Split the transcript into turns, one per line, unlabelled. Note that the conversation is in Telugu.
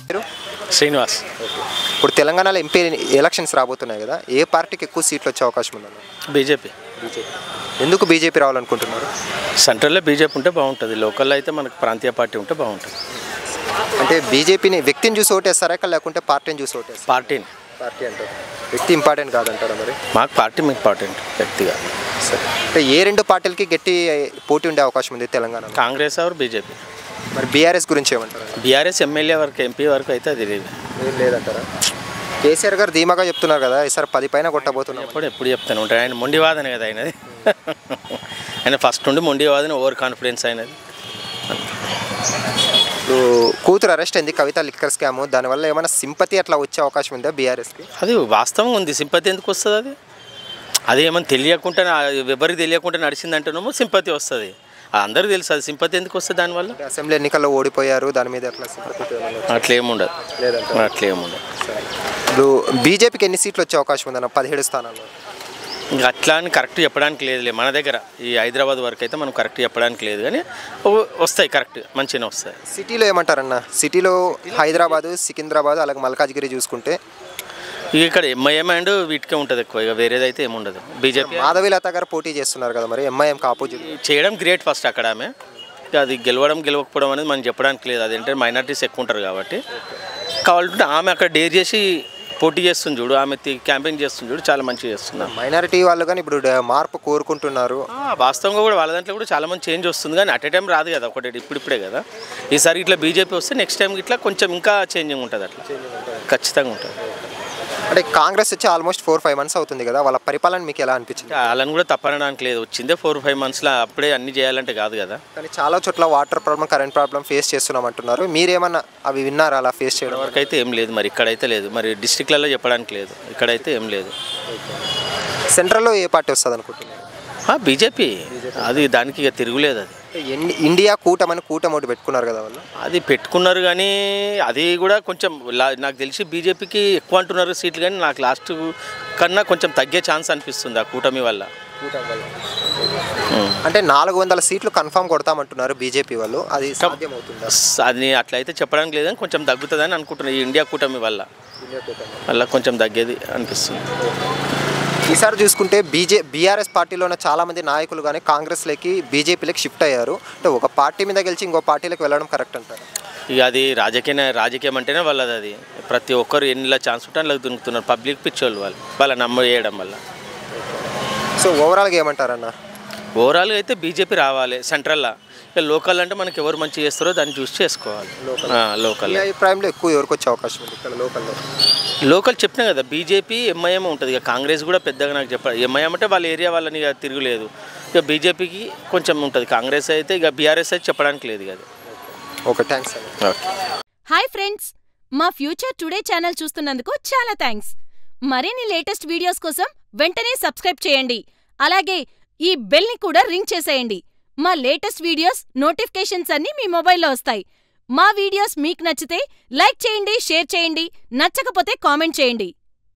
మీరు
శ్రీనివాస్.
ఇప్పుడు తెలంగాణలో ఎంపీ ఎలక్షన్స్ రాబోతున్నాయి కదా, ఏ పార్టీకి ఎక్కువ సీట్లు వచ్చే అవకాశం ఉందన్న?
బీజేపీ.
ఎందుకు బీజేపీ రావాలనుకుంటున్నారు?
సెంట్రల్లో బీజేపీ ఉంటే బాగుంటుంది, లోకల్లో అయితే మనకు ప్రాంతీయ పార్టీ ఉంటే బాగుంటుంది.
అంటే బీజేపీని వ్యక్తిని చూసి ఓటేస్తారా లేకుంటే పార్టీని చూసి ఓటేస్తారా?
పార్టీని.
పార్టీ అంటారు, వ్యక్తి ఇంపార్టెంట్ కాదంటారా మరి?
మాకు పార్టీ ఇంపార్టెంట్, వ్యక్తిగా.
సరే, అంటే ఏ రెండు పార్టీలకి గట్టి పోటీ ఉండే అవకాశం ఉంది తెలంగాణ?
Congress or BJP.
మరి బీఆర్ఎస్ గురించి ఏమంటారు?
బీఆర్ఎస్ ఎమ్మెల్యే వరకు, ఎంపీ వరకు అయితే అది
ఏం లేదంటారా? కేసీఆర్ గారు ధీమాగా చెప్తున్నారు కదా, ఈసారి 10 పైన కొట్టబోతున్నారు.
ఎప్పుడు చెప్తాను ఉంటాడు, ఆయన మొండి వాదన కదా అయినది. ఆయన ఫస్ట్ నుండి మొండి వాదన, ఓవర్ కాన్ఫిడెన్స్ అయినది.
ఇప్పుడు కూతురు అరెస్ట్ అయింది, కవిత లిక్కర్ స్కామ్, దానివల్ల ఏమైనా సింపతి అట్లా వచ్చే అవకాశం ఉందా బీఆర్ఎస్కి?
అది వాస్తవం ఉంది, సింపతి ఎందుకు వస్తుంది? అది ఏమన్నా తెలియకుండా, ఎవరికి తెలియకుండా నడిచిందంటేనేమో సింపతి వస్తుంది, అందరికీ తెలుసు. అది సింపతి ఎందుకు వస్తుంది దానివల్ల?
అసెంబ్లీ ఎన్నికల్లో ఓడిపోయారు, దాని మీద అట్లా సింపతి
అట్లేముండదు, అట్లేముండదు.
ఇప్పుడు బీజేపీకి ఎన్ని సీట్లు వచ్చే అవకాశం ఉందన్న? 17 స్థానాల్లో.
ఇంకా అట్లా అని కరెక్ట్ చెప్పడానికి లేదులే మన దగ్గర, ఈ హైదరాబాద్ వరకు అయితే మనం కరెక్ట్ చెప్పడానికి లేదు, కానీ వస్తాయి, కరెక్ట్ మంచిగానే వస్తాయి.
సిటీలో ఏమంటారన్న? సిటీలో హైదరాబాదు, సికింద్రాబాద్, అలాగే మల్కాజ్గిరి చూసుకుంటే
ఇక్కడ ఎంఐఎం అండ్ వీటికే ఉంటుంది ఎక్కువ, ఇక వేరేదైతే ఏముండదు. బీజేపీ
మాధవీలత గారు పోటీ చేస్తున్నారు కదా, మరి ఎంఐఎంకి ఆపోజిట్
చేయడం గ్రేట్ ఫస్ట్ అక్కడ ఆమె. అది గెలవకపోవడం అనేది మనం చెప్పడానికి లేదు, అదేంటే మైనారిటీస్ ఎక్కువ ఉంటారు కాబట్టి. కావాలంటే ఆమె అక్కడ డేర్ చేసి పోటీ చేస్తుంది చూడు, ఆమె క్యాంపెయిన్ చేస్తుంది చూడు, చాలా మంచిగా చేస్తున్నారు.
మైనారిటీ వాళ్ళు కానీ ఇప్పుడు మార్పు కోరుకుంటున్నారు.
వాస్తవంగా కూడా వాళ్ళ దాంట్లో కూడా చాలా మంది చేంజ్ వస్తుంది, కానీ అట్ ఏ టైం రాదు కదా, ఒకటి ఇప్పుడిప్పుడే కదా. ఈసారి ఇట్లా బీజేపీ వస్తే నెక్స్ట్ టైం ఇట్లా కొంచెం ఇంకా చేంజింగ్ ఉంటుంది, అట్లా ఖచ్చితంగా ఉంటుంది.
అంటే కాంగ్రెస్ వచ్చి ఆల్మోస్ట్ 4-5 months అవుతుంది కదా, వాళ్ళ పరిపాలన మీకు ఎలా అనిపించింది?
వాళ్ళని కూడా తప్పనడానికి లేదు, వచ్చిందే 4-5 monthsలో, అప్పుడే అన్ని చేయాలంటే కాదు కదా.
కానీ చాలా చోట్ల water problem, current problem face చేస్తున్నాం అంటున్నారు, మీరేమన్నా అవి విన్నారా అలా ఫేస్ చేయడం
వరకు? అయితే ఏం లేదు, మరి ఇక్కడైతే లేదు, మరి డిస్ట్రిక్ట్లలో చెప్పడానికి లేదు, ఇక్కడైతే ఏం లేదు.
సెంట్రల్లో ఏ పార్టీ వస్తుంది అనుకుంటున్నారు?
బీజేపీ, అది దానికి ఇక తిరుగులేదు. అది
ఇండియా కూటమని కూటమి ఒకటి పెట్టుకున్నారు కదా వాళ్ళు,
అది పెట్టుకున్నారు, కానీ అది కూడా కొంచెం నాకు తెలిసి బీజేపీకి ఎక్కువ అంటున్నారు సీట్లు, కానీ నాకు లాస్ట్ కన్నా కొంచెం తగ్గే ఛాన్స్ అనిపిస్తుంది ఆ కూటమి వల్ల.
అంటే 400 సీట్లు కన్ఫామ్ కొడతామంటున్నారు బీజేపీ వాళ్ళు, అది సాధ్యమవుతుందా?
అది అట్లయితే చెప్పడానికి లేదని కొంచెం తగ్గుతుందని అనుకుంటున్నాను, ఈ ఇండియా కూటమి వల్ల కొంచెం తగ్గేది అనిపిస్తుంది.
ఈసారి చూసుకుంటే బీఆర్ఎస్ పార్టీలోనే చాలామంది నాయకులు కానీ కాంగ్రెస్లోకి, బీజేపీలోకి షిఫ్ట్ అయ్యారు. అంటే ఒక పార్టీ మీద గెలిచి ఇంకో పార్టీలోకి వెళ్ళడం కరెక్ట్ అంటారు?
ఇక అది రాజకీయం అంటేనే వాళ్ళది, అది ప్రతి ఒక్కరు ఎన్నిలా ఛాన్స్ ఉంటే అందులో దుంకుతున్నారు, పబ్లిక్ పిచ్చోళ్ళు వాళ్ళ నమ్మేయడం వల్ల.
సో ఓవరాల్గా ఏమంటారన్న?
ఓవరాల్గా అయితే బీజేపీ రావాలి సెంట్రల్లో, ఇక లోకల్ అంటే మనకి ఎవరు మంచి చేస్తారో దాన్ని చూసి చేసుకోవాలి. లోకల్
అభిప్రాయంలో ఎక్కువ ఎవరికి వచ్చే అవకాశం ఉంది ఇక్కడ లోకల్లో?
లోకల్ చెప్పినా కదా, బీజేపీ ఎంఐఎం ఉంటుంది, ఇక కాంగ్రెస్ కూడా పెద్దగా నాకు చెప్పాలి. ఎంఐఎం అంటే వాళ్ళ ఏరియా వాళ్ళని ఇక తిరుగులేదు, ఇక బీజేపీకి కొంచెం ఉంటుంది, కాంగ్రెస్ అయితే ఇక బీఆర్ఎస్ అయితే చెప్పడానికి లేదు కదా.
Okay, thanks.
హాయ్ ఫ్రెండ్స్, మా ఫ్యూచర్ టుడే ఛానల్ చూస్తున్నందుకు చాలా థ్యాంక్స్. మరిన్ని లేటెస్ట్ వీడియోస్ కోసం వెంటనే సబ్స్క్రైబ్ చేయండి, అలాగే ఈ బెల్ని కూడా రింగ్ చేసేయండి. మా లేటెస్ట్ వీడియోస్ నోటిఫికేషన్స్ అన్నీ మీ మొబైల్లో వస్తాయి. మా వీడియోస్ మీకు నచ్చితే లైక్ చేయండి, షేర్ చేయండి, నచ్చకపోతే కామెంట్ చేయండి.